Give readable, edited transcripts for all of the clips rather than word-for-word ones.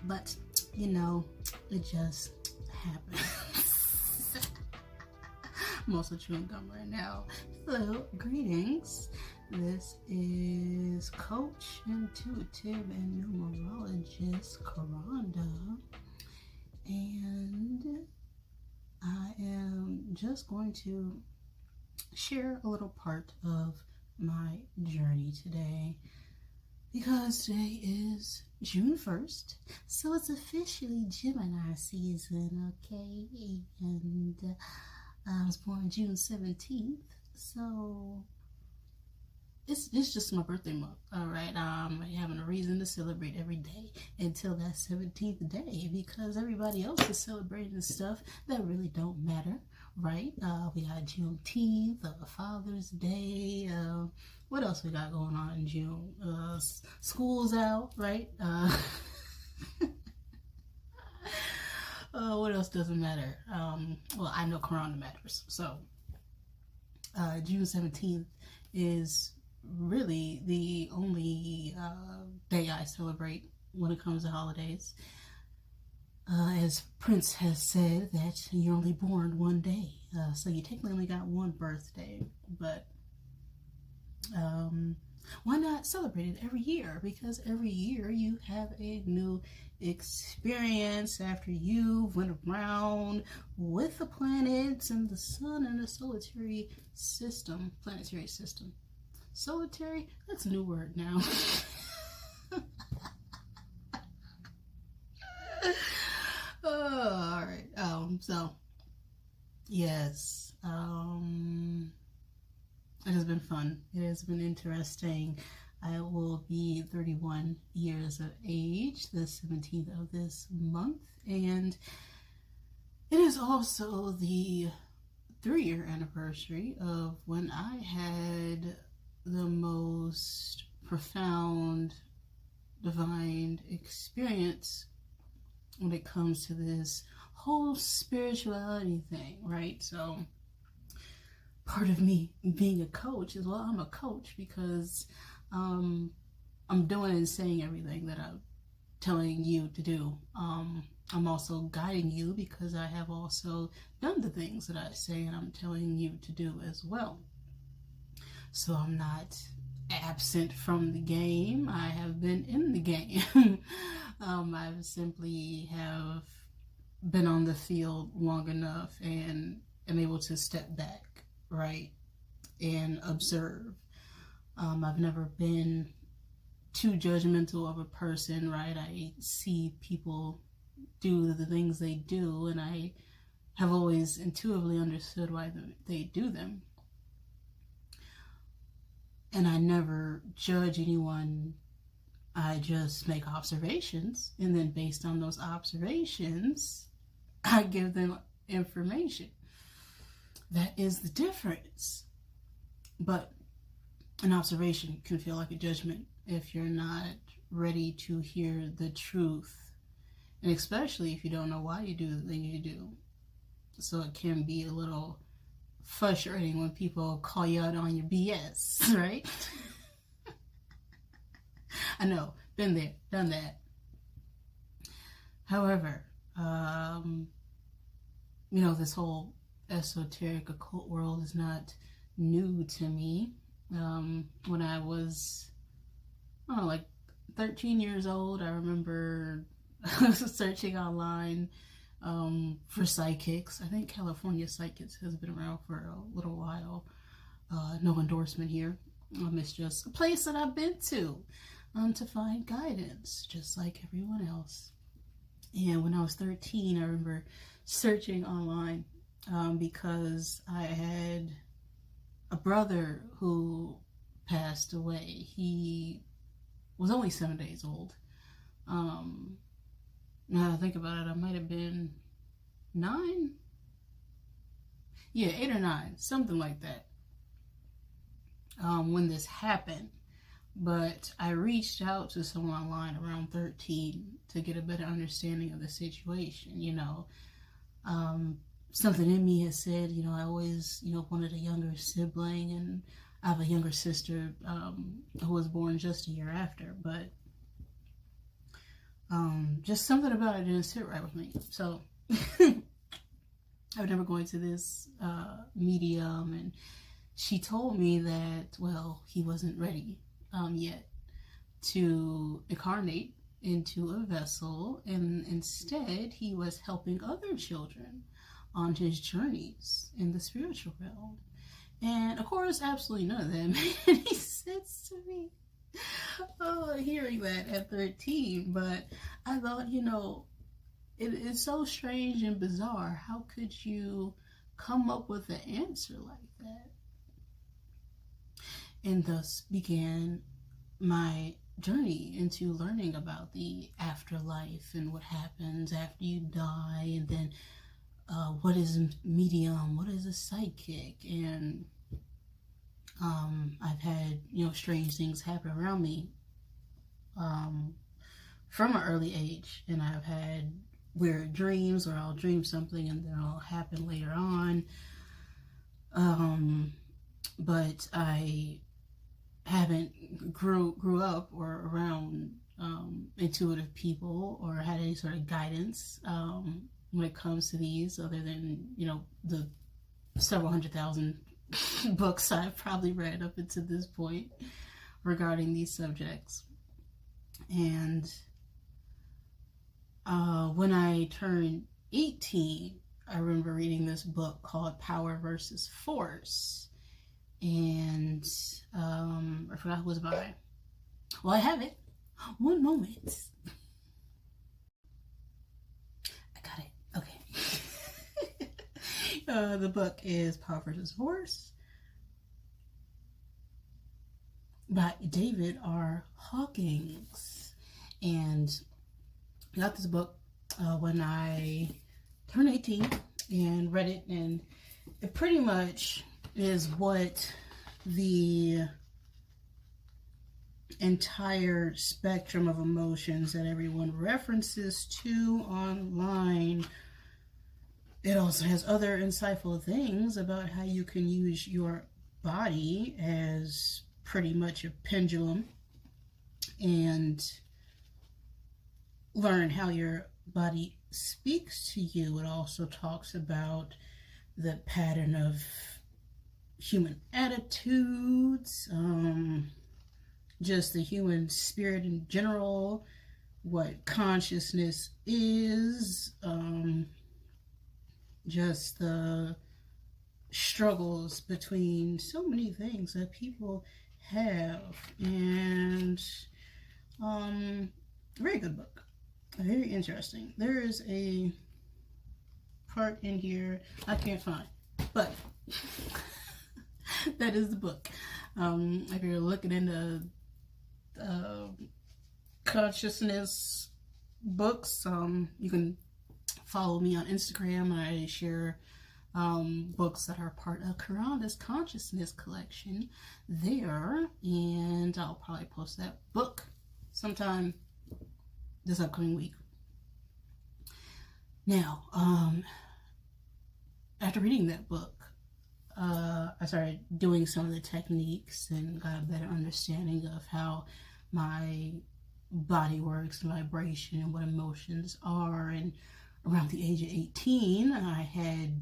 but it just happens. I'm also chewing gum right now. Hello, greetings. This is Coach, Intuitive, and Numerologist Caronda, and I am just going to share a little part of my journey today, because today is June 1st, so it's officially Gemini season, okay? And I was born June 17th, so it's just my birthday month, all right? I'm having a reason to celebrate every day until that 17th day, because everybody else is celebrating stuff that really don't matter, right? We got Juneteenth, Father's Day. What else we got going on in June? School's out, right? What else doesn't matter? Well, I know Corona matters. So June 17th is really the only day I celebrate when it comes to holidays. As Prince has said, that you're only born one day, so you technically only got one birthday, but why not celebrate it every year? Because every year you have a new experience after you went around with the planets and the sun and the planetary system. Solitary? That's a new word now. All right. So yes. It has been fun. It has been interesting. I will be 31 years of age the 17th of this month, and it is also the 3-year anniversary of when I had the most profound divine experience when it comes to this whole spirituality thing, right? So part of me being a coach is, well, I'm a coach because I'm doing and saying everything that I'm telling you to do. I'm also guiding you because I have also done the things that I say and I'm telling you to do as well. So I'm not absent from the game. I have been in the game. I simply have been on the field long enough and am able to step back, right, and observe. I've never been too judgmental of a person, right? I see people do the things they do, and I have always intuitively understood why they do them. And I never judge anyone. I just make observations, and then based on those observations, I give them information. That is the difference. But an observation can feel like a judgment if you're not ready to hear the truth, and especially if you don't know why you do the thing you do. So it can be a little frustrating when people call you out on your BS, right? I know, been there, done that. However, this whole esoteric occult world is not new to me. When I was, 13 years old, I remember searching online for psychics. I think California Psychics has been around for a little while. No endorsement here. It's just a place that I've been to find guidance, just like everyone else. And when I was 13, I remember searching online because I had a brother who passed away. He was only 7 days old. Now that I think about it, I might have been 9? Yeah, 8 or 9, something like that, when this happened. But I reached out to someone online around 13 to get a better understanding of the situation. Something in me has said, I always, wanted a younger sibling, and I have a younger sister who was born just a year after. But just something about it didn't sit right with me. So I remember going to this medium, and she told me that, well, he wasn't ready yet to incarnate into a vessel, and instead he was helping other children on his journeys in the spiritual realm. And of course, absolutely none of that made any sense to me. Hearing that at 13, but I thought, it is so strange and bizarre. How could you come up with an answer like that? And thus began my journey into learning about the afterlife and what happens after you die, and then what is a medium, what is a psychic, and I've had strange things happen around me from an early age, and I've had weird dreams, or I'll dream something and then it'll happen later on, but I haven't grew up or around intuitive people or had any sort of guidance when it comes to these, other than the several 100,000 books I've probably read up until this point regarding these subjects. And when I turned 18, I remember reading this book called Power versus Force, and I forgot who it was by. Well, I have it. One moment. I got it. Okay. The book is Power versus Force by David R. Hawkins. And I got this book when I turned 18 and read it, and it pretty much is what the entire spectrum of emotions that everyone references to online. It also has other insightful things about how you can use your body as pretty much a pendulum and learn how your body speaks to you. It also talks about the pattern of human attitudes, just the human spirit in general, what consciousness is, just the struggles between so many things that people have. And very good book, very interesting. There is a part in here I can't find, but that is the book. If you're looking into consciousness books, you can follow me on Instagram. I share books that are part of Caronda's consciousness collection there, and I'll probably post that book sometime this upcoming week. Now, after reading that book, I started doing some of the techniques and got a better understanding of how my body works, vibration, and what emotions are. And around the age of 18, I had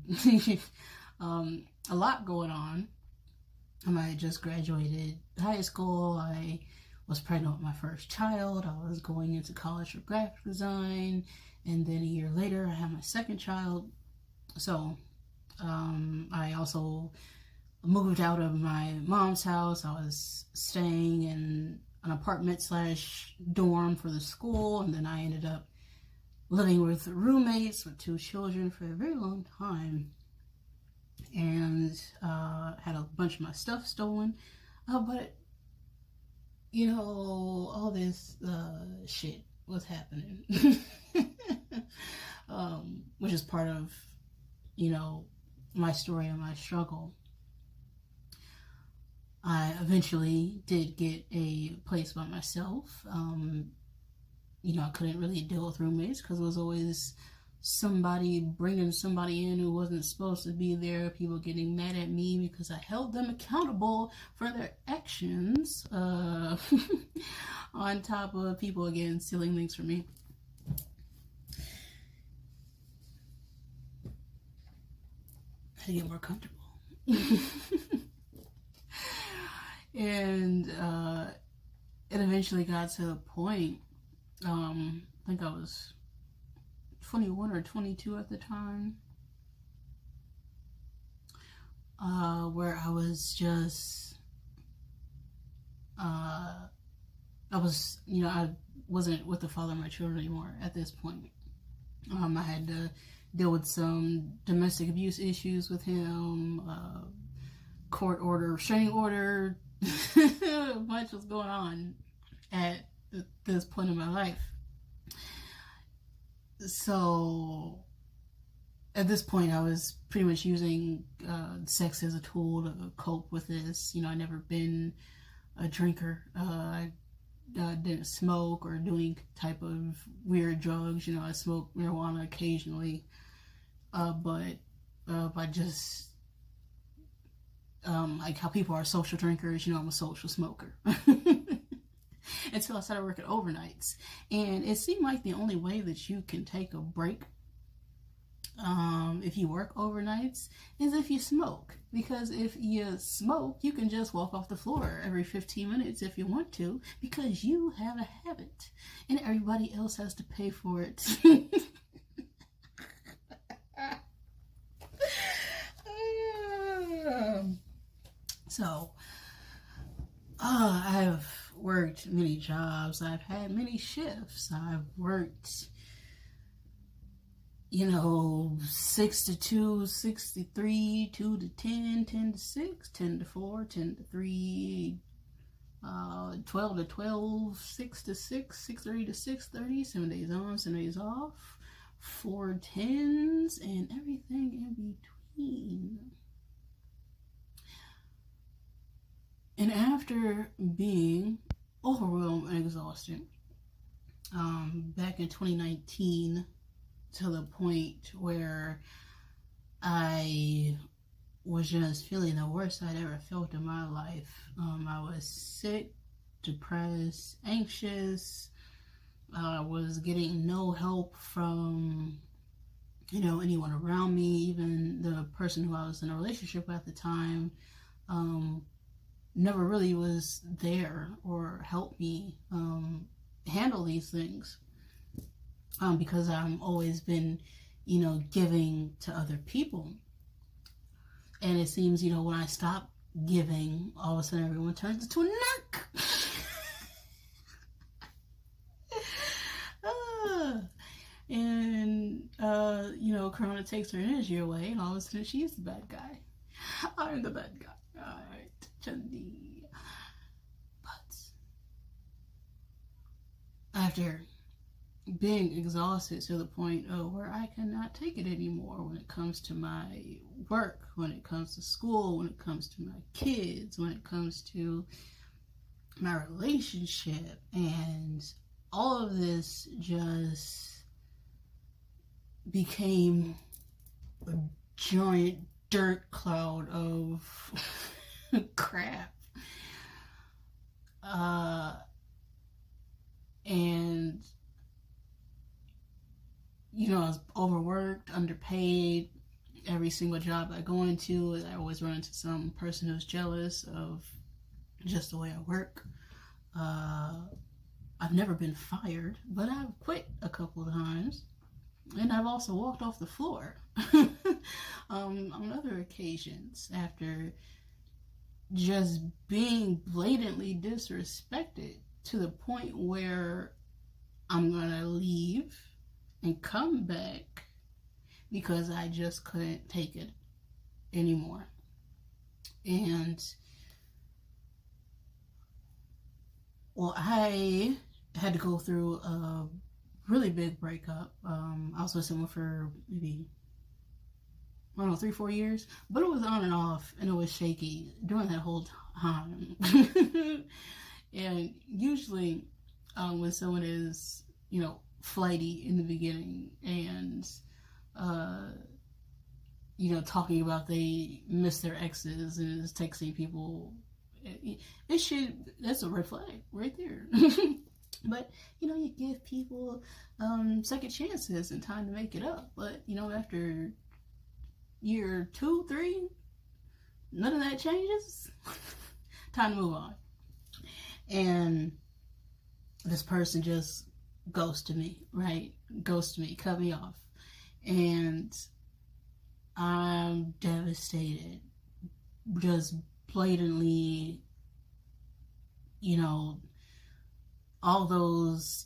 a lot going on. I had just graduated high school. I was pregnant with my first child. I was going into college for graphic design. And then a year later, I had my second child. So I also moved out of my mom's house. I was staying in an apartment / dorm for the school. And then I ended up living with roommates with 2 children for a very long time. And had a bunch of my stuff stolen. But, all this shit was happening. Which is part of, my story and my struggle. I eventually did get a place by myself. I couldn't really deal with roommates because it was always somebody bringing somebody in who wasn't supposed to be there, people getting mad at me because I held them accountable for their actions, on top of people, again, stealing things from me. to get more comfortable. And it eventually got to a point, I think I was 21 or 22 at the time, where I was just, I wasn't with the father of my children anymore at this point. I had to deal with some domestic abuse issues with him, court order, restraining order. Much was going on at this point in my life. So at this point, I was pretty much using sex as a tool to cope with this. I'd never been a drinker. I didn't smoke or do any type of weird drugs. I smoked marijuana occasionally, but I just like how people are social drinkers. I'm a social smoker. Until I started working overnights, and it seemed like the only way that you can take a break, if you work overnights, is if you smoke. Because if you smoke, you can just walk off the floor every 15 minutes if you want to, because you have a habit, and everybody else has to pay for it. So, I've worked many jobs. I've had many shifts. I've worked, 6 to 2, 6 to 3, 2 to 10, 10 to 6, 10 to 4, 10 to 3, 12 to 12, 6 to 6, 6:30 to 6:30, 7 days on, 7 days off, 4 10s, and everything in between. And after being overwhelmed and exhausted, back in 2019, to the point where I was just feeling the worst I'd ever felt in my life. I was sick, depressed, anxious. I was getting no help from, anyone around me, even the person who I was in a relationship with at the time. Never really was there or helped me handle these things, because I've always been, giving to other people. And it seems, when I stop giving, all of a sudden everyone turns into a nut. And, Corona takes her energy away, and all of a sudden she's the bad guy. I'm the bad guy. Alright, Chandi. But after being exhausted to the point of where I cannot take it anymore when it comes to my work, when it comes to school, when it comes to my kids, when it comes to my relationship, and all of this just became a giant dirt cloud of crap. And I was overworked, underpaid. Every single job I go into, I always run into some person who's jealous of just the way I work. I've never been fired, but I've quit a couple of times. And I've also walked off the floor on other occasions after just being blatantly disrespected to the point where I'm gonna leave and come back because I just couldn't take it anymore. And I had to go through a really big breakup. I was with someone for maybe, 3-4 years, but it was on and off, and it was shaky during that whole time. And usually, when someone is, flighty in the beginning and, talking about they miss their exes and is texting people, that's a red flag right there. But, you give people second chances and time to make it up. But, after, year 2, 3, none of that changes. Time to move on. And this person just ghosted me, right? Ghosted me, cut me off. And I'm devastated. Just blatantly, all those,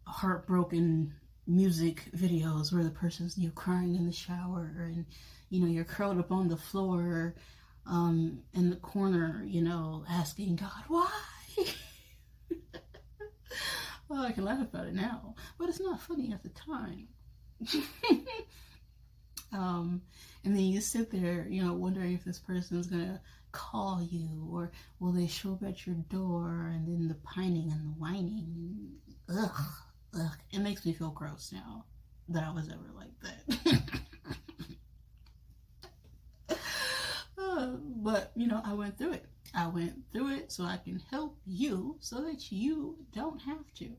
heartbroken music videos where the person's, crying in the shower, and, you're curled up on the floor, in the corner, asking God, why? Well, I can laugh about it now, but it's not funny at the time. And then you sit there, wondering if this person's gonna call you, or will they show up at your door, and then the pining and the whining. Ugh. It makes me feel gross now that I was ever like that. But, I went through it. I went through it so I can help you so that you don't have to.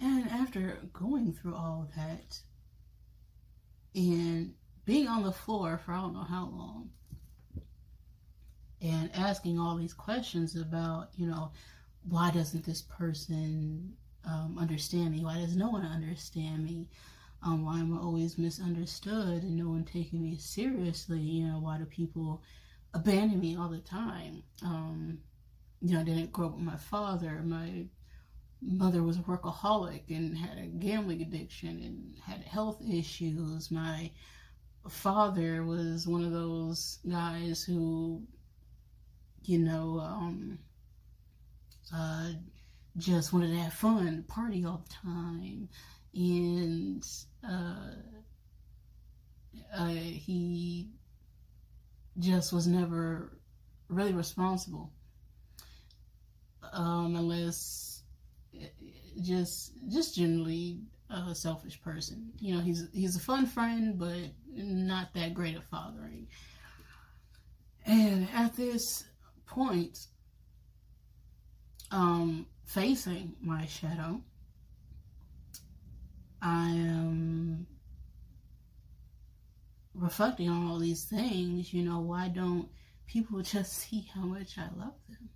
And after going through all of that and being on the floor for I don't know how long and asking all these questions about, why doesn't this person understand me? Why does no one understand me? Why am I always misunderstood and no one taking me seriously? Why do people abandon me all the time? I didn't grow up with my father. My mother was a workaholic and had a gambling addiction and had health issues. My father was one of those guys who, just wanted to have fun, party all the time. And he just was never really responsible, unless just generally a selfish person. He's a fun friend, but not that great at fathering. And at this point, facing my shadow, I am reflecting on all these things. Why don't people just see how much I love them?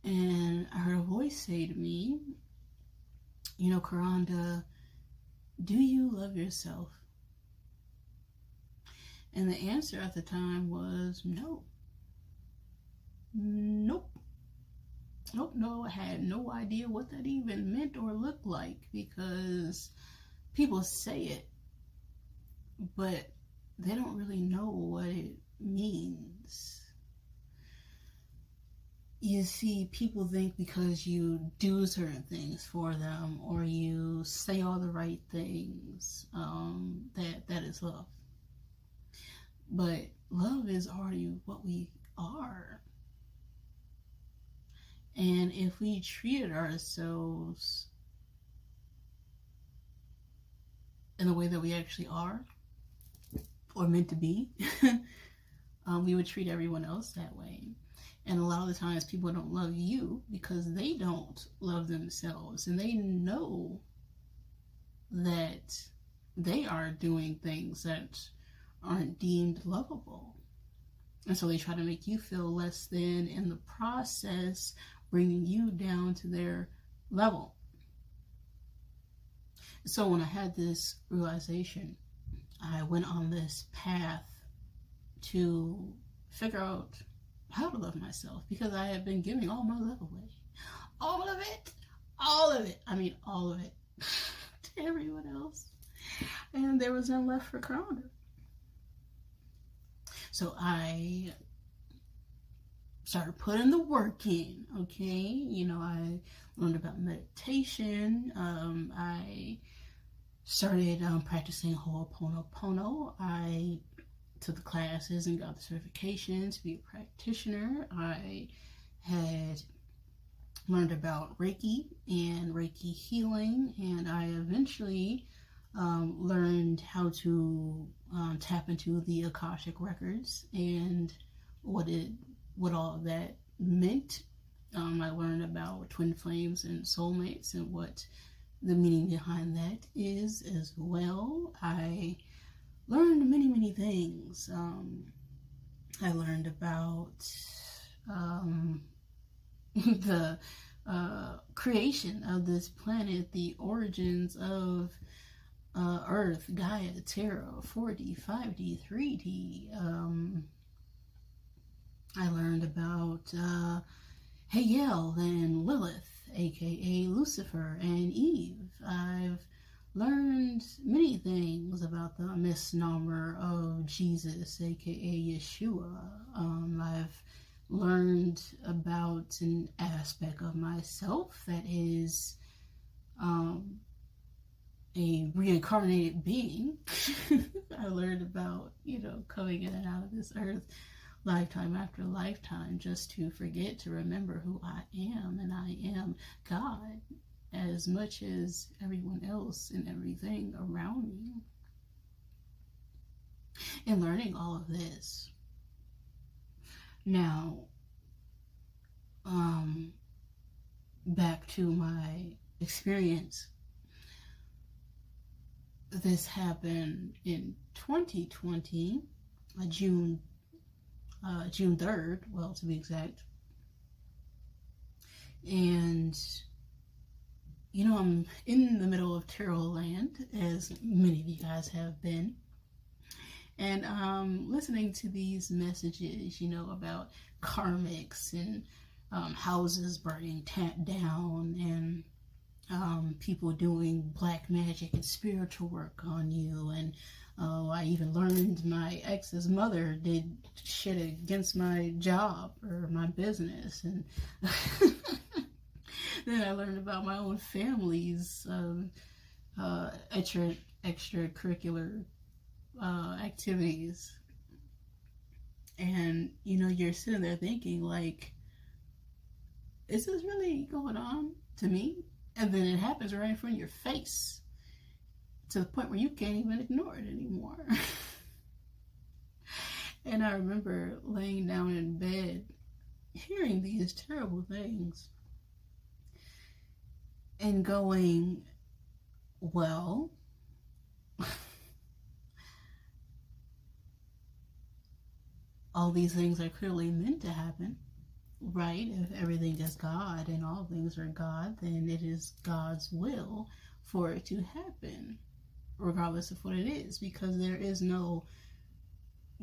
And I heard a voice say to me, Caronda, do you love yourself? And the answer at the time was no. Nope. No, I had no idea what that even meant or looked like, because people say it, but they don't really know what it means. You see, people think because you do certain things for them or you say all the right things, that is love. But love is already what we are. And if we treated ourselves in the way that we actually are, or meant to be, we would treat everyone else that way. And a lot of the times people don't love you because they don't love themselves, and they know that they are doing things that aren't deemed lovable. And so they try to make you feel less than, in the process bringing you down to their level. So when I had this realization, I went on this path to figure out how to love myself, because I had been giving all my love away. All of it. I mean, all of it to everyone else. And there was none left for caronda. So I started putting the work in, okay? I learned about meditation. I started practicing Ho'oponopono. I took the classes and got the certification to be a practitioner. I had learned about Reiki and Reiki healing, and I eventually learned how to tap into the Akashic records and what all of that meant. I learned about twin flames and soulmates and what the meaning behind that is as well. I learned many, many things. I learned about the creation of this planet, the origins of Earth, Gaia, Terra, 4D, 5D, 3D. I learned about Hegel and Lilith, aka Lucifer and Eve. I've learned many things about the misnomer of Jesus, aka Yeshua. I've learned about an aspect of myself that is a reincarnated being. I learned about, coming in and out of this earth lifetime after lifetime just to forget to remember who I am, and I am God as much as everyone else and everything around me. And learning all of this. Now, back to my experience. This happened in 2020, June 3rd, well, to be exact. And, I'm in the middle of tarot land, as many of you guys have been. And listening to these messages, about karmics and houses burning down, and people doing black magic and spiritual work on you. And I even learned my ex's mother did shit against my job or my business. And then I learned about my own family's extracurricular activities. And you're sitting there thinking, like, is this really going on to me? And then it happens right in front of your face, to the point where you can't even ignore it anymore. And I remember laying down in bed, hearing these terrible things, and going, well, all these things are clearly meant to happen, right? If everything is God and all things are God, then it is God's will for it to happen, regardless of what it is, because there is no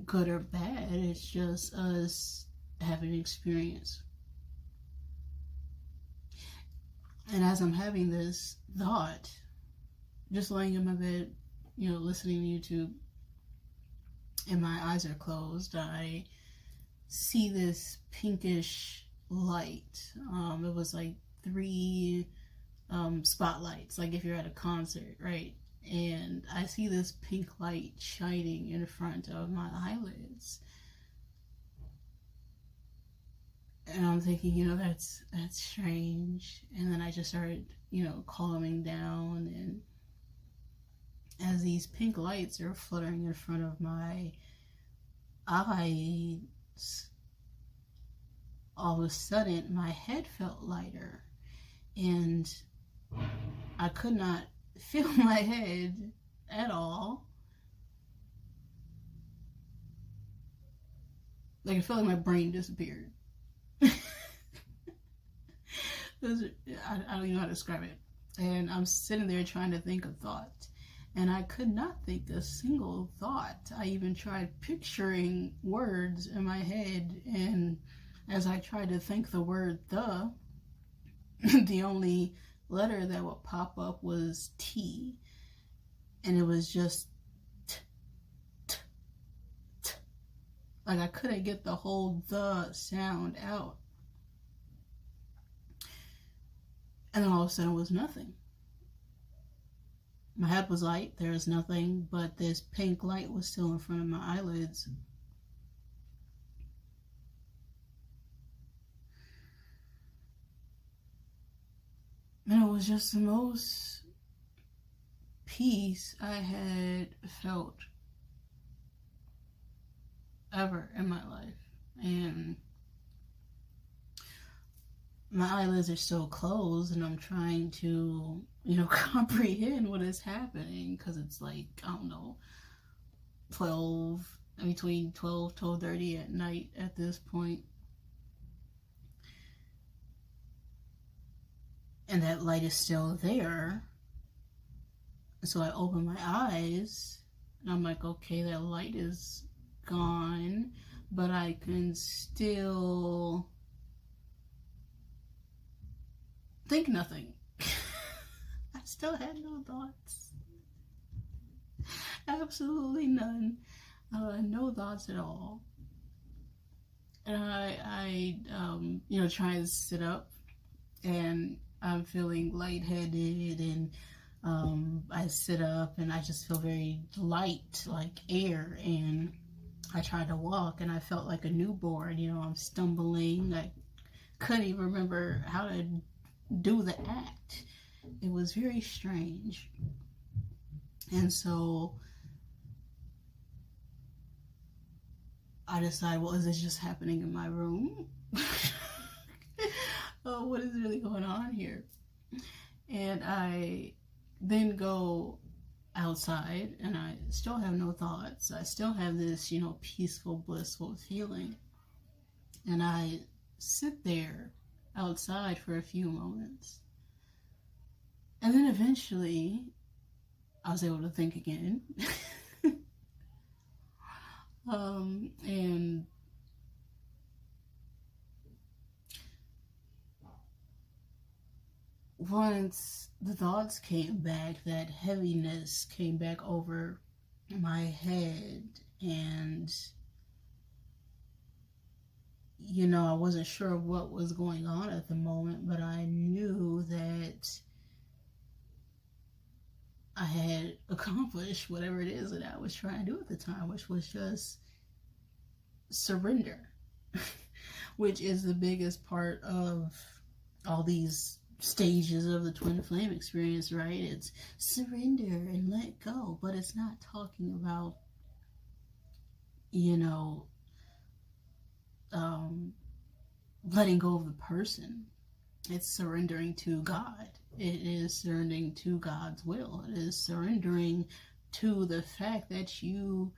good or bad. It's just us having an experience. And as I'm having this thought, just laying in my bed, listening to YouTube, and my eyes are closed, I see this pinkish light. It was like 3 spotlights, like if you're at a concert, right? And I see this pink light shining in front of my eyelids. And I'm thinking, that's strange. And then I just started, calming down. And as these pink lights are fluttering in front of my eyes, all of a sudden my head felt lighter. And I could not feel my head at all. Like, I felt like my brain disappeared. I don't even know how to describe it. And I'm sitting there trying to think a thought, and I could not think a single thought. I even tried picturing words in my head, and as I tried to think the word the only letter that would pop up was T, and it was just t, t, t. Like, I couldn't get the whole the sound out. And then all of a sudden it was nothing. My head was light, there was nothing, but this pink light was still in front of my eyelids. And it was just the most peace I had felt ever in my life. And my eyelids are still closed and I'm trying to, comprehend what is happening because it's like, I don't know, 12, between 12:30 at night at this point. And that light is still there. So I open my eyes and I'm like, okay, that light is gone, but I can still think nothing. I still had no thoughts. Absolutely none. No thoughts at all. And I try to sit up, and I'm feeling lightheaded, and I sit up, and I just feel very light, like air, and I tried to walk, and I felt like a newborn. I'm stumbling. I couldn't even remember how to do the act. It was very strange. And so I decided, well, is this just happening in my room? Oh, what is really going on here? And I then go outside and I still have no thoughts. I still have this, peaceful, blissful feeling. And I sit there outside for a few moments. And then eventually I was able to think again. And once the thoughts came back, that heaviness came back over my head, and I wasn't sure what was going on at the moment, but I knew that I had accomplished whatever it is that I was trying to do at the time, which was just surrender, which is the biggest part of all these stages of the twin flame experience, right? It's surrender and let go, but it's not talking about, letting go of the person. It's surrendering to God. It is surrendering to God's will. It is surrendering to the fact that you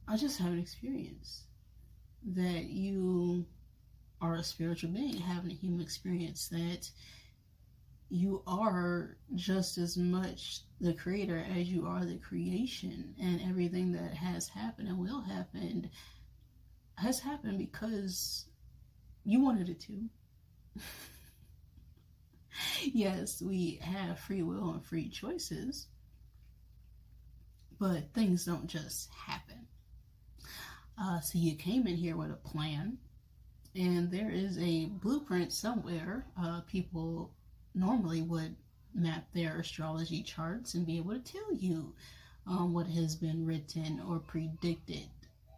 are just having an experience, that you are a spiritual being having a human experience, that you are just as much the creator as you are the creation, and everything that has happened and will happen has happened because you wanted it to. Yes, we have free will and free choices, but things don't just happen. So you came in here with a plan, and there is a blueprint somewhere. People normally would map their astrology charts and be able to tell you what has been written or predicted,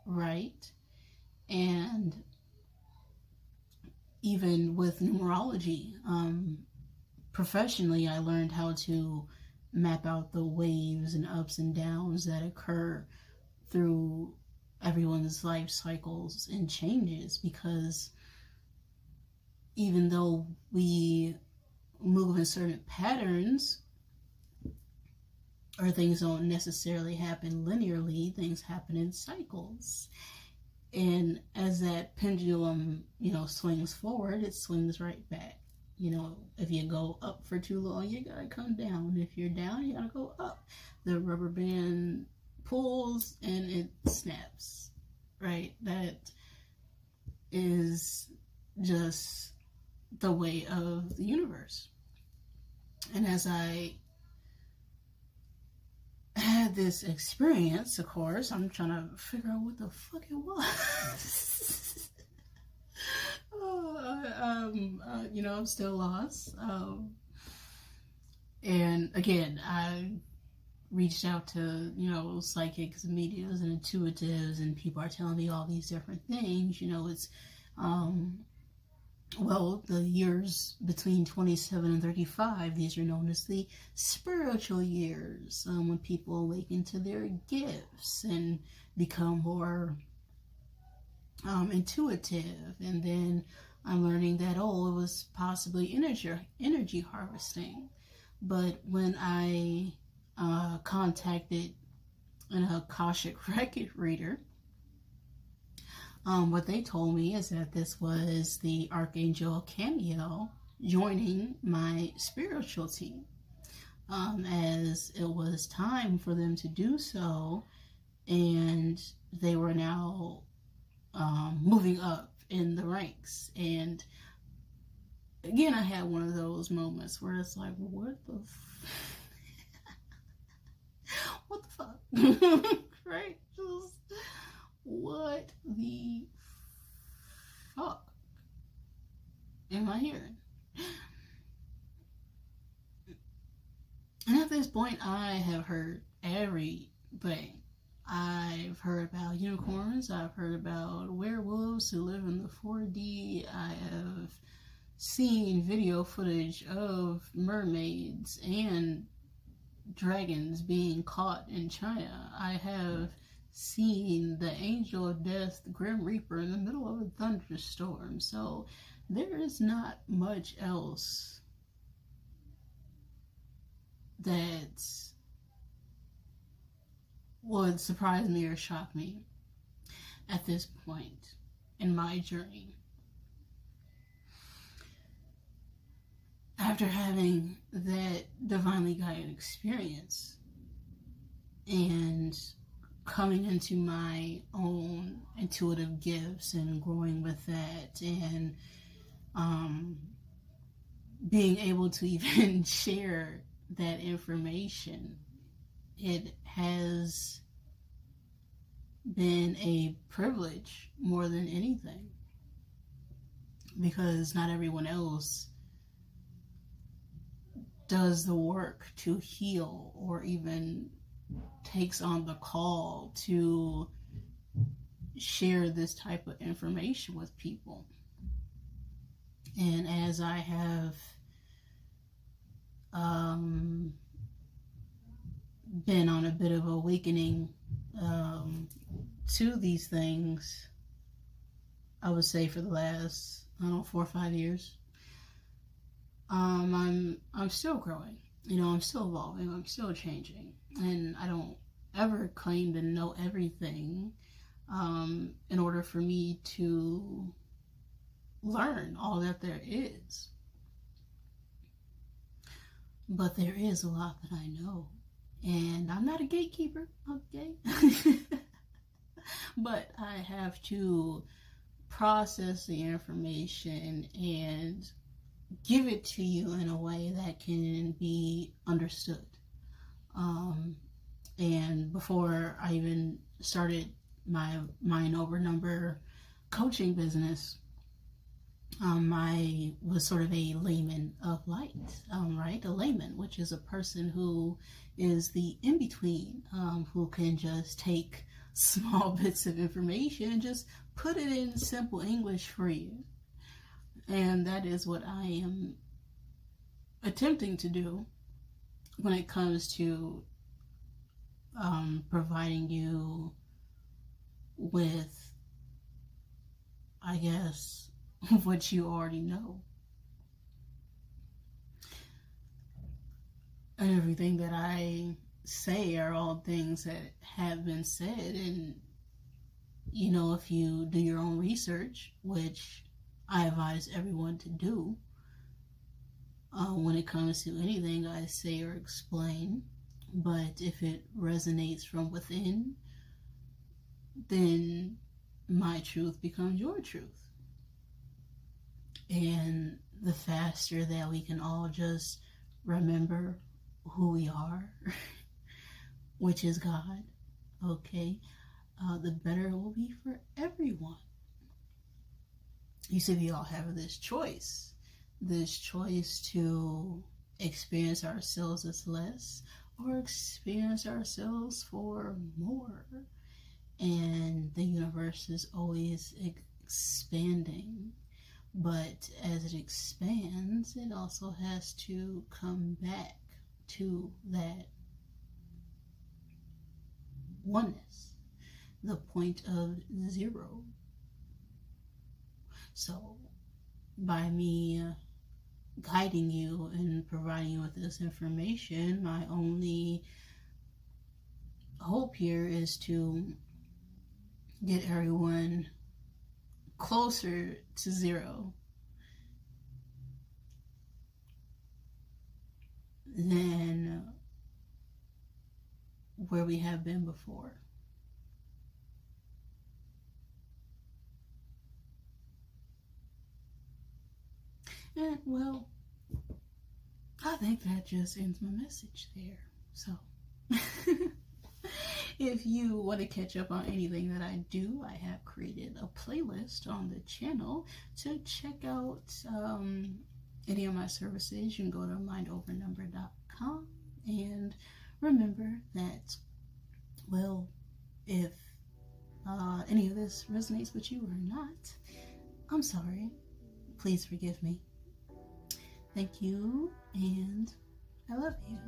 right? And even with numerology, professionally, I learned how to map out the waves and ups and downs that occur through everyone's life cycles and changes, because even though we move in certain patterns, or things don't necessarily happen linearly, things happen in cycles. And as that pendulum, swings forward, it swings right back. If you go up for too long, you gotta come down. If you're down, you gotta go up. The rubber band pulls and it snaps, right? That is just the way of the universe. And as I had this experience, of course, I'm trying to figure out what the fuck it was. I'm still lost. And again, I reached out to, psychics, mediums, and intuitives, and people are telling me all these different things. It's, the years between 27 and 35, these are known as the spiritual years, when people awaken to their gifts and become more intuitive. And then I'm learning that, oh, it was possibly energy harvesting. But when I contacted an Akashic record reader, what they told me is that this was the Archangel Cameo joining my spiritual team, as it was time for them to do so, and they were now moving up in the ranks. And again, I had one of those moments where it's like, what the what the fuck? Right? Just, what the fuck am I hearing? And at this point, I have heard everything. I've heard about unicorns. I've heard about werewolves who live in the 4D. I have seen video footage of mermaids and dragons being caught in China. I have seen the angel of death, the Grim Reaper, in the middle of a thunderstorm. So there is not much else that would surprise me or shock me at this point in my journey. After having that divinely guided experience and coming into my own intuitive gifts and growing with that, and being able to even share that information, it has been a privilege more than anything, because not everyone else does the work to heal or even takes on the call to share this type of information with people. And as I have been on a bit of awakening to these things, I would say for the last, 4 or 5 years, I'm still growing. I'm still evolving. I'm still changing, and I don't ever claim to know everything in order for me to learn all that there is. But there is a lot that I know, and I'm not a gatekeeper, okay? But I have to process the information and give it to you in a way that can be understood. And before I even started my Mind Over Number coaching business, I was sort of a layman of light, right? A layman, which is a person who is the in-between, who can just take small bits of information and just put it in simple English for you. And that is what I am attempting to do when it comes to providing you with, I guess, what you already know. And everything that I say are all things that have been said. And, if you do your own research, which I advise everyone to do, when it comes to anything I say or explain. But if it resonates from within, then my truth becomes your truth. And the faster that we can all just remember who we are, which is God, okay, the better it will be for everyone. You see, we all have this choice to experience ourselves as less or experience ourselves for more. And the universe is always expanding. But as it expands, it also has to come back to that oneness, the point of zero. So by me guiding you and providing you with this information, my only hope here is to get everyone closer to zero than where we have been before. And well, I think that just ends my message there. So if you want to catch up on anything that I do, I have created a playlist on the channel to check out any of my services. You can go to mindovernumber.com, and remember that, well, if any of this resonates with you or not, I'm sorry. Please forgive me. Thank you, and I love you.